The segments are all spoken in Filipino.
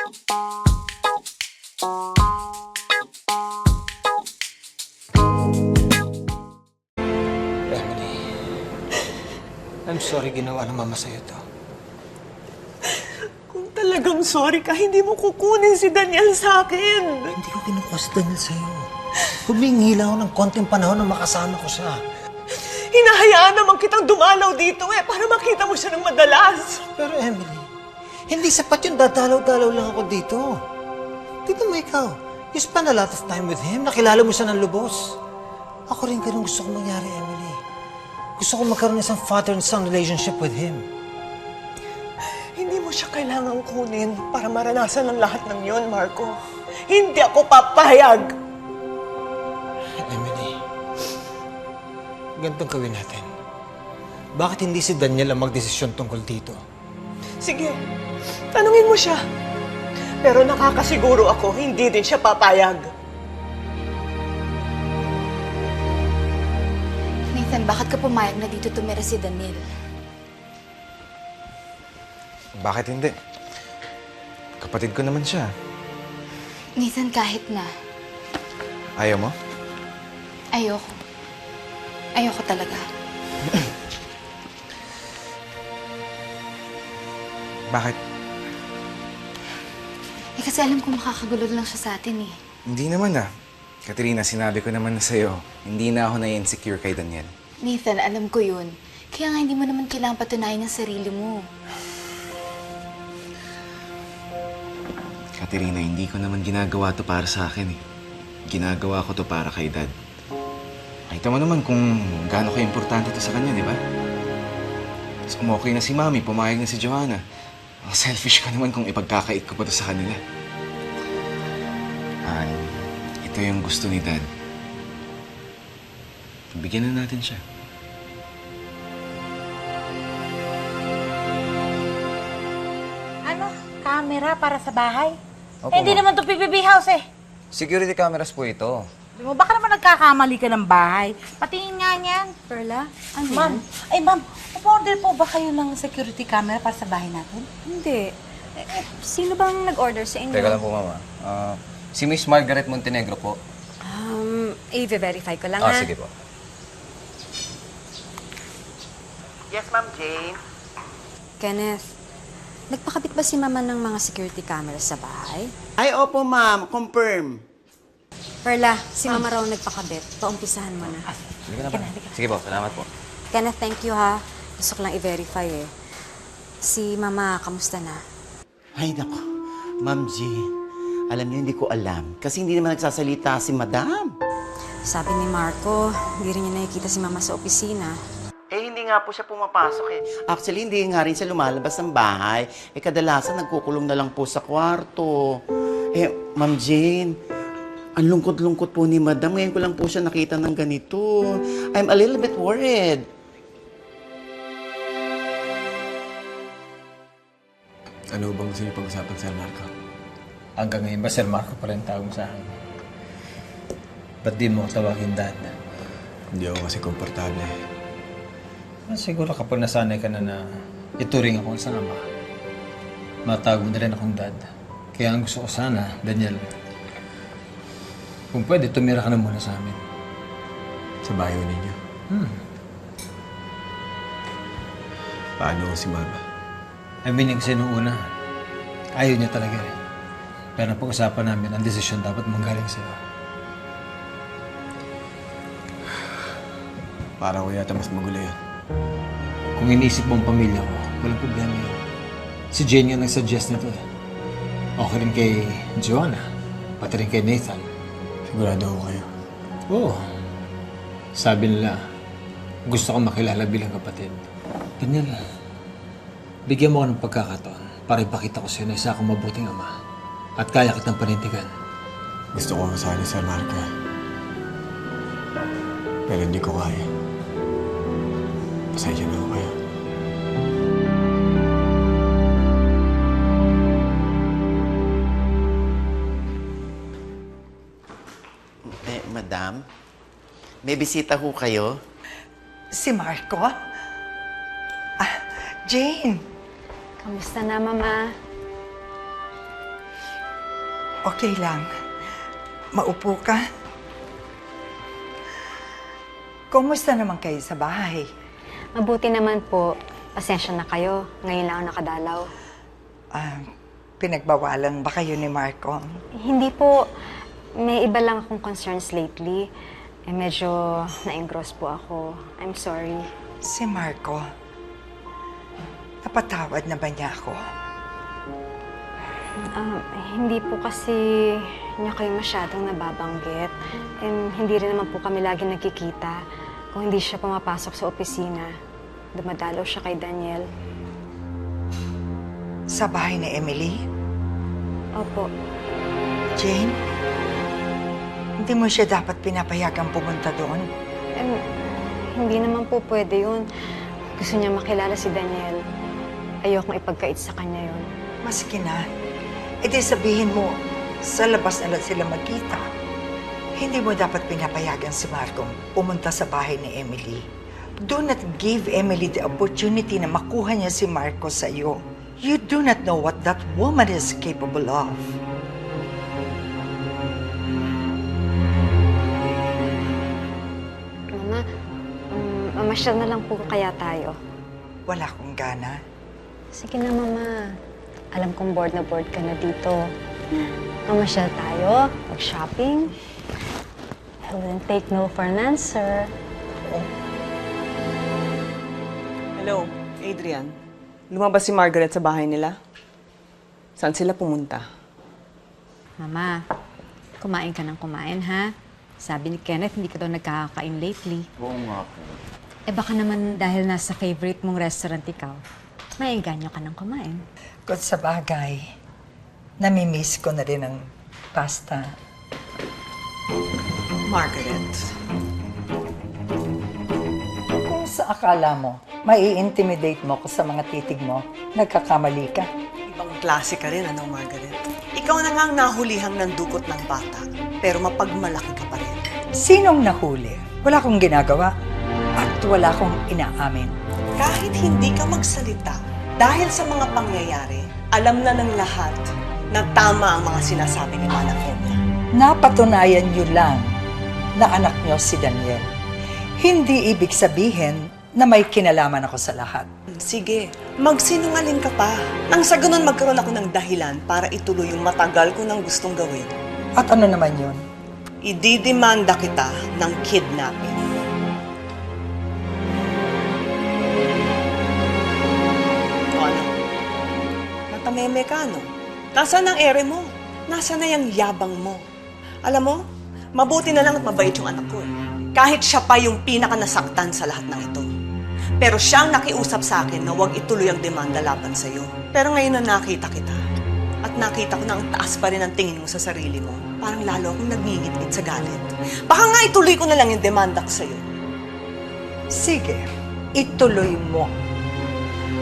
Emily, I'm sorry ginawa ng mama sa'yo to. Kung talagang sorry ka, hindi mo kukunin si Daniel sa akin. Hindi ko kinukuha si Daniel sa'yo. Humingi lang ako ng konting panahon na makasama ko siya. Hinahayaan naman kitang dumalaw dito para makita mo siya ng madalas. Pero Emily, hindi sapat yung dadalaw-dalaw lang ako dito. Tignan mo ikaw. You spend a lot of time with him. Nakilala mo siya ng lubos. Ako rin ganun gusto ko mangyari, Emily. Gusto ko magkaroon ng isang father and son relationship with him. Hindi mo siya kailangang kunin para maranasan ang lahat ng yun, Marco. Hindi ako papayag. Emily, ganitong gawin natin. Bakit hindi si Daniel ang magdesisyon tungkol dito? Sige, tanungin mo siya. Pero nakakasiguro ako, hindi din siya papayag. Nathan, bakit ka pumayag na dito tumira si Daniel? Bakit hindi? Kapatid ko naman siya. Nathan, kahit na. Ayaw mo? Ayoko. Ayoko talaga. Bakit? Kasi alam ko makakagulo lang siya sa atin eh. Hindi naman Katrina, sinabi ko naman na sa'yo, hindi na ako na-insecure kay Daniel. Nathan, alam ko yun. Kaya nga hindi mo naman kailangang patunayan ang sarili mo. Katrina, hindi ko naman ginagawa to para sa akin eh. Ginagawa ko to para kay Dad. Nakita mo naman kung gaano ka-importante to sa kanya, di ba? Tapos umokay na si Mami, pumayag na si Joanna. Ang selfish ko naman kung ipagkakait ko pa to sa kanila. Ito yung gusto ni Dad. Bigyan na natin siya. Ano? Camera para sa bahay? Opo, Hindi ma'am. naman to PBB house eh. Security cameras po ito. Di mo, baka naman nagkakamali ka ng bahay. Patingin nga niyan. Perla, ano Ma'am, yan? ay ma'am, order po ba kayo ng security camera para sa bahay natin? Hindi. Sino bang nag-order sa inyo? Teka lang po, mama. Si Miss Margaret Montenegro po. I-verify ko lang, Sige po. Yes, Ma'am Jane. Kenneth, nagpakabit ba si Mama ng mga security cameras sa bahay? Ay, opo, ma'am. Confirm. Perla, si Mama raw nagpakabit. Paumpisahan mo na. Sige na po. Sige po, salamat po. Kenneth, thank you ha. Gusto ko lang i-verify eh. Si Mama, kamusta na? Ay, naku. Ma'am G, alam niyo, hindi ko alam. Kasi hindi naman nagsasalita si Madam. Sabi ni Marco, hindi rin niya nakikita si Mama sa opisina. Eh, hindi nga po siya pumapasok eh. Actually, hindi nga rin siya lumalabas ng bahay. Eh, kadalasan nagkukulong na lang po sa kwarto. Eh, Ma'am Jane, ang lungkot-lungkot po ni Madam. Ngayon ko lang po siya nakita ng ganito. I'm a little bit worried. Ano bang gusto niyo pag-usapan, Sir Marco? Hanggang ngayon ba, Sir Marco pa rin tawag sa akin? Ba't di mo ko tawagin Dad? Hindi ako kasi komportable. Siguro kapag nasanay ka na ituring ako isang ama, matawag mo na rin akong Dad. Kaya ang gusto ko sana, Daniel, kung pwede, tumira ka na muna sa amin. Sa bayo ninyo. Paano si Mama? I mean, kasi nung una, ayaw niya talaga eh. Pero napag-usapan namin, ang desisyon dapat manggaling sa'yo. Parang ko yata mas magulo yun. Kung iniisip mo ang pamilya ko, walang problema yun. Si Jane nga nag-suggest nito eh. Okay rin kay Joanna, pati rin kay Nathan. Sigurado ako kayo. Oo. Sabi nila, gusto ko makilala bilang kapatid. Daniel, bigyan mo ako ng pagkakataon para ipakita ko sa'yo na isa akong mabuting ama at kaya kitang panindigan. Gusto ko masali, Sir Marco. Pero hindi ko kaya. Pasensya na ako kayo. Madam, may bisita ho kayo? Si Marco? Jane. Kamusta na, Mama? Okay lang. Maupo ka. Kumusta naman kayo sa bahay? Mabuti naman po. Pasensya na kayo. Ngayon lang ako nakadalaw. Pinagbawalan ba kayo ni Marco? Hindi po. May iba lang akong concerns lately. Medyo na-engross po ako. I'm sorry. Si Marco, napatawad na ba niya ako? Hindi po kasi niya kayo masyadong nababanggit. And hindi rin naman po kami lagi nagkikita. Kung hindi siya pumapasok sa opisina, dumadalaw siya kay Daniel. Sa bahay ni Emily? Opo. Jane, hindi mo siya dapat pinapayagang pumunta doon? Hindi naman po pwede yun. Gusto niya makilala si Daniel. Ayokong ipagkait sa kanya yun. Maski na, edi sabihin mo, sa labas na lang sila magkita. Hindi mo dapat pinapayagan si Marco pumunta sa bahay ni Emily. Do not give Emily the opportunity na makuha niya si Marco sa iyo. You do not know what that woman is capable of. Mama, mamasyal na lang po kaya tayo. Wala akong gana. Sige na, Mama. Alam kong bored na bored ka na dito. Mamasyal tayo, mag-shopping. I wouldn't take no for an answer. Hello, Adrian. Lumabas si Margaret sa bahay nila? Saan sila pumunta? Mama, kumain ka ng kumain, ha? Sabi ni Kenneth, hindi ka daw nagkakakain lately. Oo nga po. Baka naman dahil nasa favorite mong restaurant ikaw, maiganyo ka ng kumain. Kung sa bagay, namimiss ko na rin ang pasta. Margaret. Kung sa akala mo, mai-intimidate mo ko sa mga titig mo, nagkakamali ka. Ibang klase ka rin, ano, Margaret? Ikaw na nga ang nahulihang ng dukot ng bata, pero mapagmalaki ka pa rin. Sinong nahuli? Wala akong ginagawa at wala akong inaamin. Kahit hindi ka magsalita, dahil sa mga pangyayari, alam na ng lahat na tama ang mga sinasabi ni Manang Enya. Napatunayan niyo lang na anak niyo si Daniel. Hindi ibig sabihin na may kinalaman ako sa lahat. Sige, magsinungaling ka pa. Nang sa ganun magkaroon ako ng dahilan para ituloy yung matagal ko nang gustong gawin. At ano naman yun? Ididemanda kita ng kidnapping. O ano? Natameme ka, no? Nasaan ang ere mo? Nasaan na yung yabang mo? Alam mo, mabuti na lang at mabait yung anak ko eh. Kahit siya pa yung pinaka-nasaktan sa lahat ng ito. Pero siyang nakiusap sa akin na huwag ituloy ang demanda laban sa'yo. Pero ngayon na nakita kita, at nakita ko na ang taas pa rin ang tingin mo sa sarili mo, parang lalo akong nagngingit-ngit sa galit. Baka nga ituloy ko na lang yung demanda ko sa'yo. Sige, ituloy mo.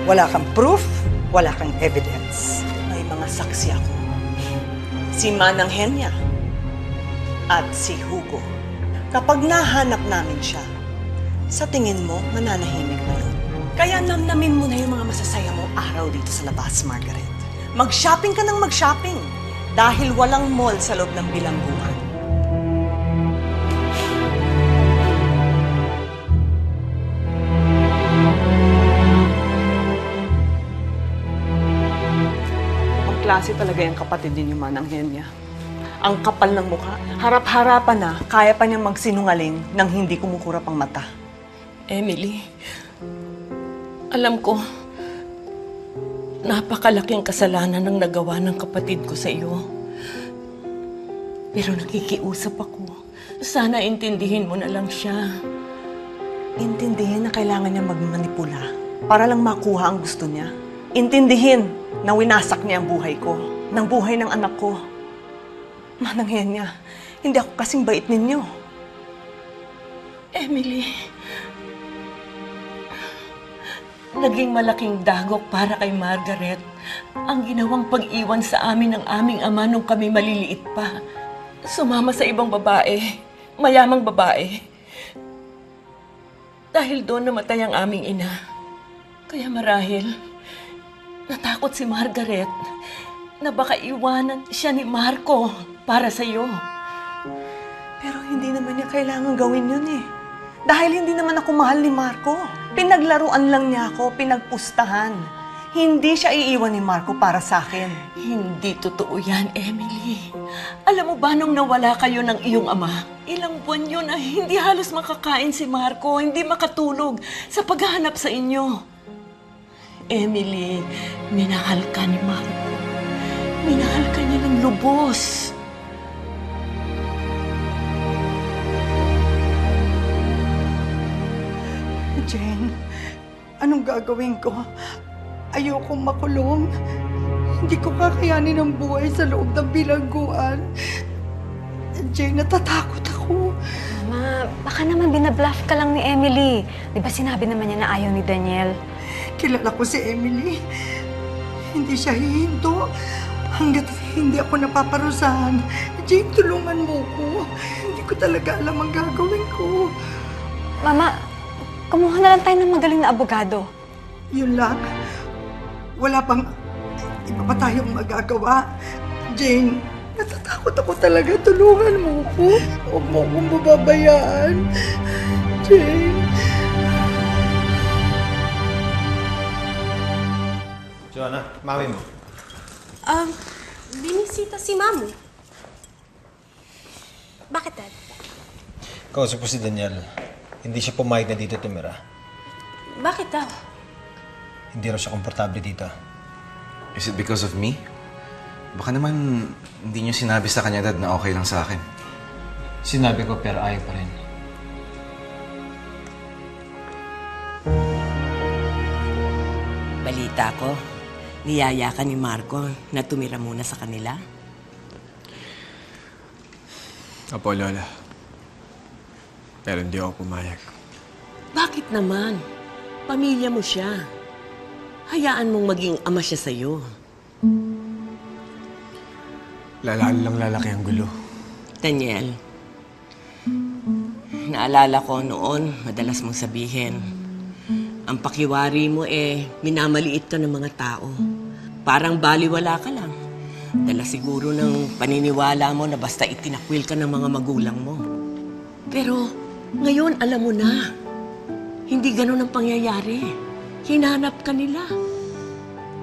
Wala kang proof, wala kang evidence. May mga saksi ako. Si Manang Henya at si Hugo. Kapag nahanap namin siya, sa tingin mo, mananahimik na yun. Kaya namnamin mo na yung mga masasaya mong araw dito sa labas, Margaret. Mag-shopping ka ng mag-shopping dahil walang mall sa loob ng bilangguan. Ang klase talaga yung kapatid ninyo, Manang Henya. Ang kapal ng mukha, harap-harapan na, kaya pa niyang magsinungaling nang hindi kumukurap ang mata. Emily, alam ko, napakalaking kasalanan ng nagawa ng kapatid ko sa iyo. Pero nakikiusap ako. Sana intindihin mo na lang siya. Intindihin na kailangan niya magmanipula para lang makuha ang gusto niya. Intindihin na winasak niya ang buhay ko, ng buhay ng anak ko. Manang Henya, hindi ako kasing bait ninyo. Emily, naging malaking dagok para kay Margaret ang ginawang pag-iwan sa amin ng aming ama nung kami maliliit pa. Sumama sa ibang babae, mayamang babae. Dahil doon namatay ang aming ina. Kaya marahil, natakot si Margaret na baka iwanan siya ni Marco para sa'yo. Pero hindi naman niya kailangan gawin yun eh. Dahil hindi naman ako mahal ni Marco. Pinaglaruan lang niya ako, pinagpustahan. Hindi siya iiwan ni Marco para sa akin. Hindi totoo yan, Emily. Alam mo ba nung nawala kayo ng iyong ama, ilang buwan yun na hindi halos makakain si Marco, hindi makatulog sa paghahanap sa inyo. Emily, minahal ka ni Marco. Minahal ka niya ng lubos. Jane, anong gagawin ko? Ayokong makulong. Hindi ko kakayanin ang buhay sa loob ng bilangguan. Jane, natatakot ako. Mama, baka naman binabluff ka lang ni Emily. Di ba sinabi naman niya na ayaw ni Daniel? Kilala ko si Emily. Hindi siya hihinto hanggat hindi ako napaparusahan. Jane, tulungan mo ko. Hindi ko talaga alam ang gagawin ko. Mama, kumuha na lang tayo ng magaling na abogado. Yun lang. Wala pang iba pa tayong magagawa. Jane, natatakot ako talaga. Tulungan mo ko. Huwag mo akong mababayaan. Jane. Joanna, mami mo. Binisita si Mami. Bakit, Dad? Kausap ko si Daniel. Hindi siya pumayag na dito tumira. Bakit daw? Hindi raw siya komportable dito. Is it because of me? Baka naman hindi niyo sinabi sa kanya, Dad, na okay lang sa akin. Sinabi ko pero ayaw pa rin. Balita ko, niyaya ka ni Marco na tumira muna sa kanila. Opo, Lola. Pero hindi ako pumayag. Bakit naman? Pamilya mo siya. Hayaan mong maging ama siya sa'yo. Lalaan lang lalaki ang gulo. Daniel, naalala ko noon, madalas mong sabihin, ang pakiwari mo minamaliit ka ng mga tao. Parang baliwala ka lang. Dala siguro ng paniniwala mo na basta itinakwil ka ng mga magulang mo. Pero ngayon alam mo na, hindi ganun ang pangyayari. Hinanap ka nila.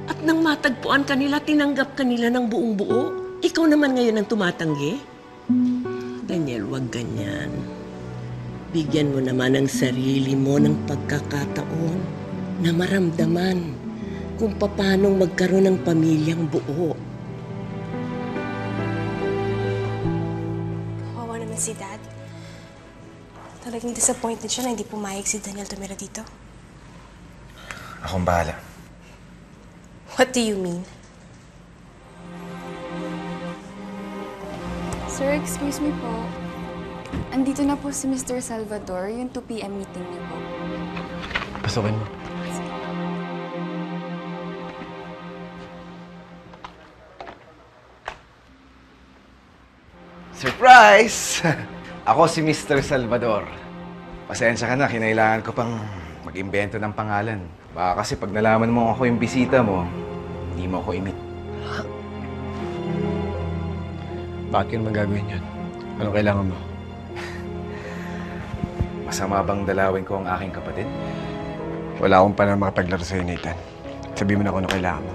At nang matagpuan ka nila, tinanggap ka nila ng buong buo. Ikaw naman ngayon ang tumatanggi. Daniel, wag ganyan. Bigyan mo naman ang sarili mo ng pagkakataon na maramdaman kung paanong magkaroon ng pamilyang buo. Kawawa naman si Dad. Talagang disappointed siya na hindi pumayag si Daniel tumira dito. Akong bahala. What do you mean? Sir, excuse me po. Andito na po si Mr. Salvador, yung 2 p.m. meeting niyo po. Pasukin mo. Surprise! Ako si Mr. Salvador. Pasensya ka na, kinailangan ko pang mag-imbento ng pangalan. Baka kasi pag nalaman mo ako yung bisita mo, hindi mo ako imit. Bakit ka naman gagawin yan? Anong kailangan mo? Masama bang dalawin ko ang aking kapatid? Wala akong panahon makapaglaro sa'yo, Nathan. Sabihin mo na kung ano kailangan mo.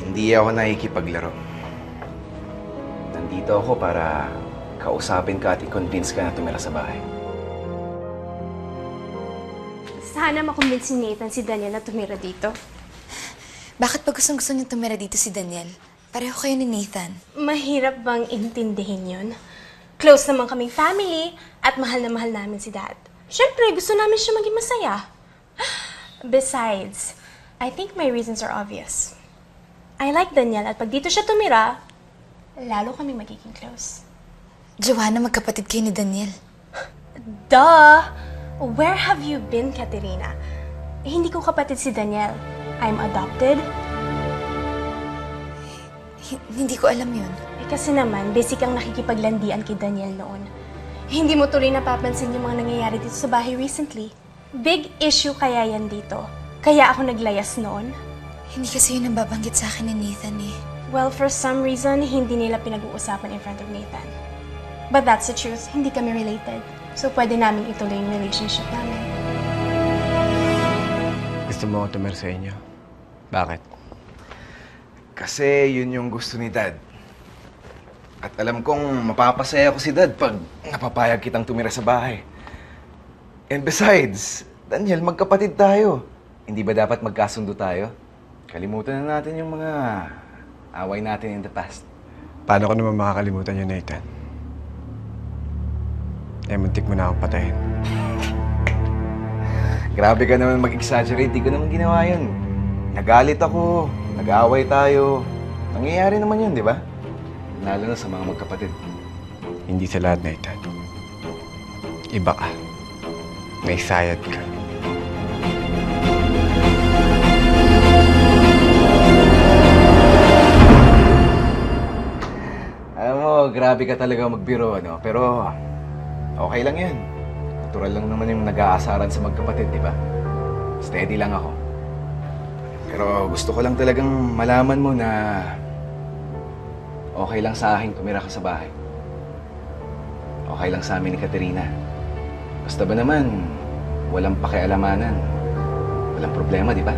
Hindi ako nakikipaglaro. Nandito ako para kausapin ka at i-convince ka na tumira sa bahay. Sana makumbinsi ni Nathan si Daniel na tumira dito. Bakit pa gustong-gusto niyo tumira dito si Daniel? Pareho kayo ni Nathan. Mahirap bang intindihin yun? Close naman kaming family at mahal na mahal namin si Dad. Siyempre, gusto namin siya maging masaya. Besides, I think my reasons are obvious. I like Daniel at pag dito siya tumira, lalo kaming magiging close. Joanna, magkapatid kayo ni Daniel. Duh! Where have you been, Katerina? Hindi ko kapatid si Daniel. I'm adopted. Hindi ko alam yun. Kasi naman, basic ang nakikipaglandian kay Daniel noon. Hindi mo tuloy napapansin yung mga nangyayari dito sa bahay recently. Big issue kaya yan dito. Kaya ako naglayas noon. Hindi kasi yun ang babanggit sa akin ni Nathan eh. Well, for some reason, hindi nila pinag-uusapan in front of Nathan. But that's the truth, hindi kami related. So pwede namin ituloy yung relationship namin. Gusto mo ako tumira sa inyo? Bakit? Kasi yun yung gusto ni Dad. At alam kong mapapasaya ko si Dad pag napapayag kitang tumira sa bahay. And besides, Daniel, magkapatid tayo. Hindi ba dapat magkasundo tayo? Kalimutan na natin yung mga away natin in the past. Paano ko naman makakalimutan yun, Nathan? Muntik mo na akong patayin. Grabe ka naman mag-exaggerate. Di ko naman ginawa yun. Nagalit ako. Nag-away tayo. Nangyayari naman yun, di ba? Lalo na sa mga magkapatid. Hindi sa lahat, Nathan. Iba ka. May sayad ka. Alam mo, grabe ka talaga magbiro, ano? Pero okay lang yan. Natural lang naman yung nag-aasaran sa magkapatid, di ba? Steady lang ako. Pero gusto ko lang talagang malaman mo na okay lang sa akin tumira ka sa bahay. Okay lang sa amin ni Katerina. Basta ba naman, walang pakialamanan. Walang problema, di ba?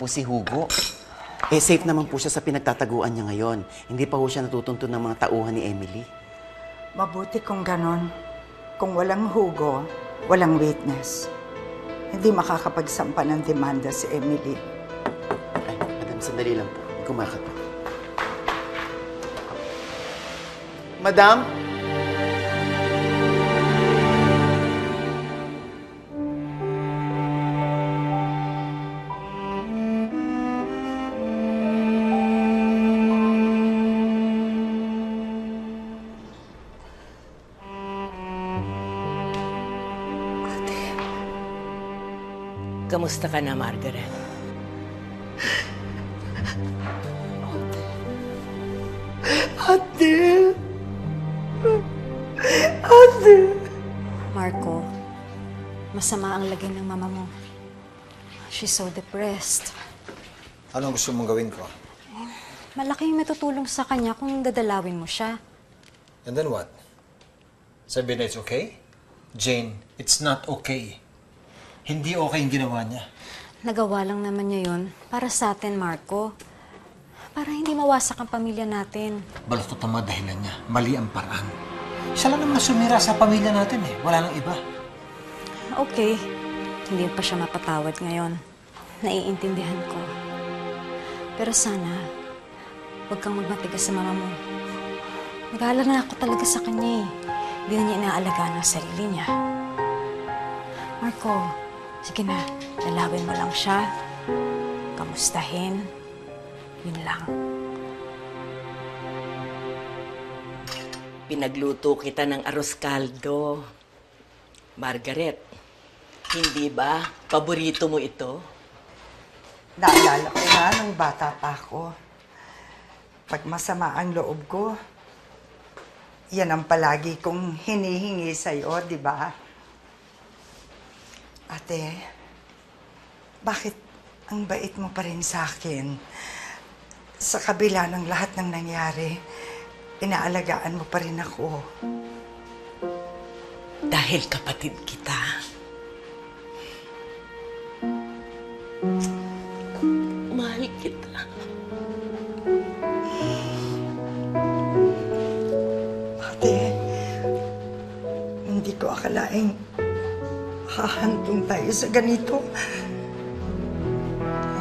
Si Hugo. Safe naman po siya sa pinagtataguan niya ngayon. Hindi pa po siya natutuntun ng mga tauhan ni Emily. Mabuti kung ganon. Kung walang Hugo, walang witness. Hindi makakapagsampa ng demanda si Emily. Ay, madam, sandali lang po. Kumakat po. Madam? Kamusta ka na, Margaret? Ate! Ate! Marco, masama ang lagay ng mama mo. She's so depressed. Anong gusto mong gawin ko? Malaking matutulong sa kanya kung dadalawin mo siya. And then what? Sabi na it's okay? Jane, it's not okay. Hindi okay yung ginawa niya. Nagawa lang naman niya yun para sa atin, Marco. Para hindi mawasak ang pamilya natin. Balot ang mga dahilan niya. Mali ang paraan. Siya lang naman sumira sa pamilya natin eh. Wala nang iba. Okay. Hindi pa siya mapatawad ngayon. Naiintindihan ko. Pero sana, huwag kang magmatigas sa mama mo. Nag-aalala na ako talaga sa kanya eh. Hindi na niya inaalagaan ang sarili niya. Marco, sige na, dalawin mo lang siya. Kamustahin. Yun lang. Pinagluto kita ng arroz caldo. Margaret, hindi ba paborito mo ito? Naalala ko nga nung bata pa ako. Pag masama ang loob ko, yan ang palagi kong hinihingi sa'yo, di ba? Ate, bakit ang bait mo pa rin sa akin? Sa kabila ng lahat ng nangyari, inaalagaan mo pa rin ako. Dahil kapatid kita. Mahal kita. Ate, hindi ko akalaing hahantong tayo sa ganito.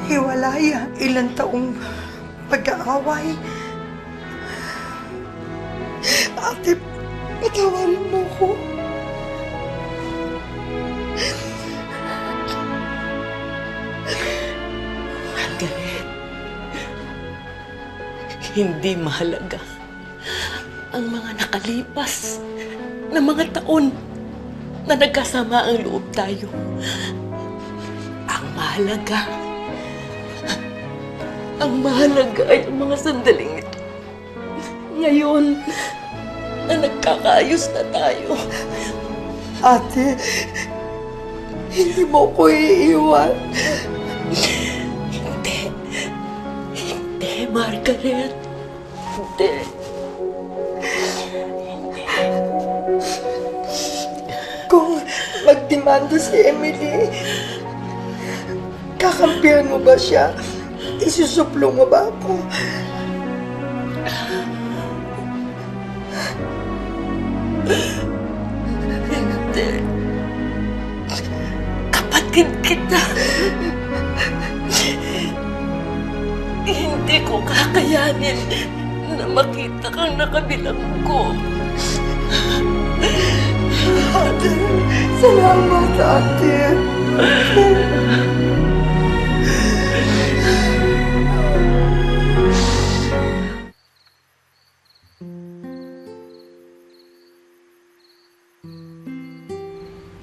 Hiwalay ang ilang taong pag-aaway. Ate, patawarin mo ko. Margaret, hindi mahalaga ang mga nakalipas na mga taon na nagkasama ang loob tayo. mahalaga. Ang mahalaga ay ang mga sandaling ito. Ngayon, na nagkakaayos na tayo. Ate, hindi mo ko iiwan. Hindi. Hindi, Margaret. Hindi. Kung magdemanda si Emily, kakampihan mo ba siya? Isusuplo mo ba ako? Hindi. Kapatid kita. Hindi ko kakayanin na makita kang nakabilang ko. Ate, salamat, ate.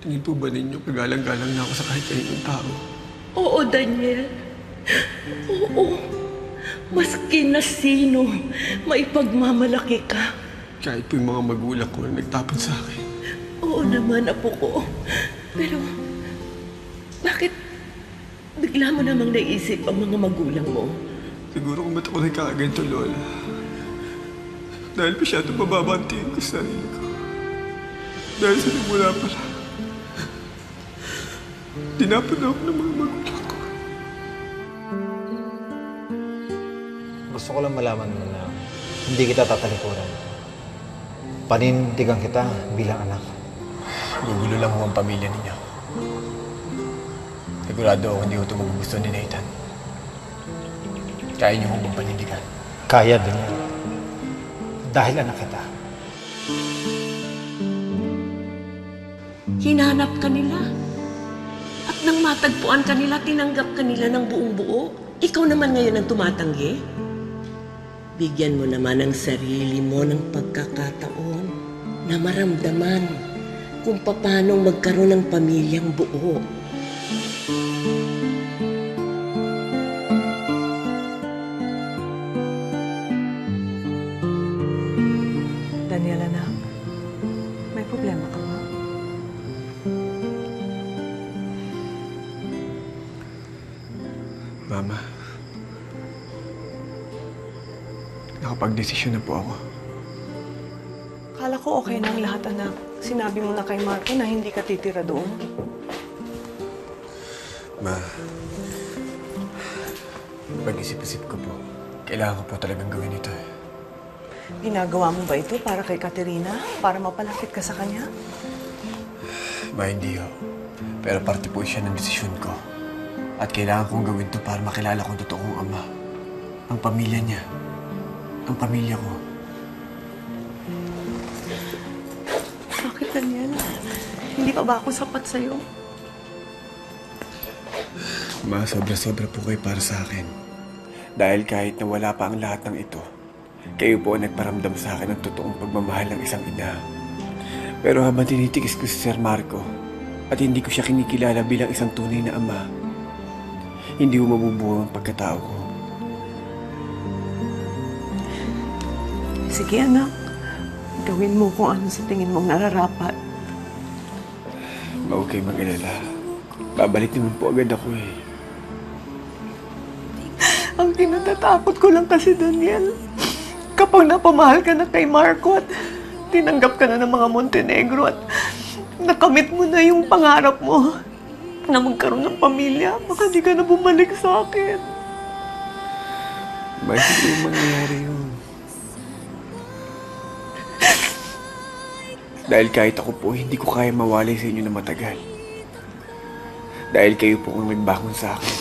Tingin po ba ninyo kagalang-galang na ako sa kahit kaninong tao? Oo, Daniel. Oo. Maski na sino, maipagmamalaki ka. Kahit po yung mga magulang ko na nagtapon sa akin. Oo naman, apo ko. Pero, bakit bigla mo namang naisip ang mga magulang mo? Siguro kung ba't ako nagkakaganto, Lola. Dahil masyadong mababa ang tingin ko sa sarili ko. Dahil sa nagmula pala, tinapon ako ng mga magulang ko. Gusto ko lang malaman mo na hindi kita tatalikuran. Panindigan kita bilang anak. Gugulo lang ho ang pamilya ninyo. Sigurado ako hindi ko ito magugustuhan ni Nathan. Kaya niyo kong panindigan. Kaya din yan. Dahil anak kita. Hinanap ka nila. At nang matagpuan ka nila, tinanggap ka nila ng buong buo. Ikaw naman ngayon ang tumatanggi. Bigyan mo naman ang sarili mo ng pagkakataon na maramdaman kung paano magkaroon ng pamilyang buo. Daniel, anak, may problema ka ba? Mama, nakapag-desisyon na po ako. Akala ko okay na ang lahat, anak. Sinabi mo na kay Marco na hindi ka titira doon. Ma, pag-isip-isip ko po, kailangan ko po talagang gawin ito eh. Ginagawa mo ba ito para kay Katerina? Para mapalapit ka sa kanya? Ma, hindi ho. Pero parte po siya ng desisyon ko. At kailangan kong gawin to para makilala kong totoong ama. Ang pamilya niya. Ang pamilya ko. Bakit, Daniel? Hindi pa ba ako sapat sa'yo? Ma, sobra-sobra po kayo para sa akin. Dahil kahit na wala pa ang lahat ng ito, kayo po ang nagparamdam sa akin ng totoong pagmamahal ng isang ina. Pero habang tinitiis ko si Sir Marco at hindi ko siya kinikilala bilang isang tunay na ama, hindi ko mabubuo ang pagkatao ko. Sige, anak. Gawin mo kung ano sa tingin mong nararapat. Huwag kayo mag-alala. Babalik naman po agad ako eh. Ang kinatatakot ko lang kasi, Daniel, kapag napamahal ka na kay Marco at tinanggap ka na ng mga Montenegro at nakamit mo na yung pangarap mo na magkaroon ng pamilya, baka di ka na bumalik sa akin. Bakit yung mangyayari yun? Dahil kahit ako po, hindi ko kaya mawalay sa inyo na matagal. Dahil kayo po ang nagbangon sa akin,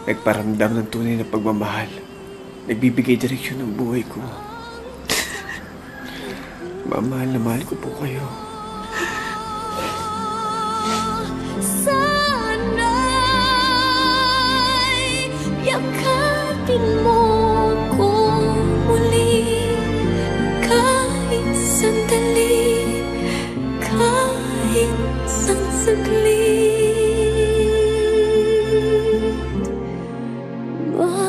nagparamdam ng tunay na pagmamahal, nagbibigay direksyon ng buhay ko. Mahal na mahal ko po kayo. Sana'y yakapin mo ko muli, kahit sandali, kahit isang saglit. Why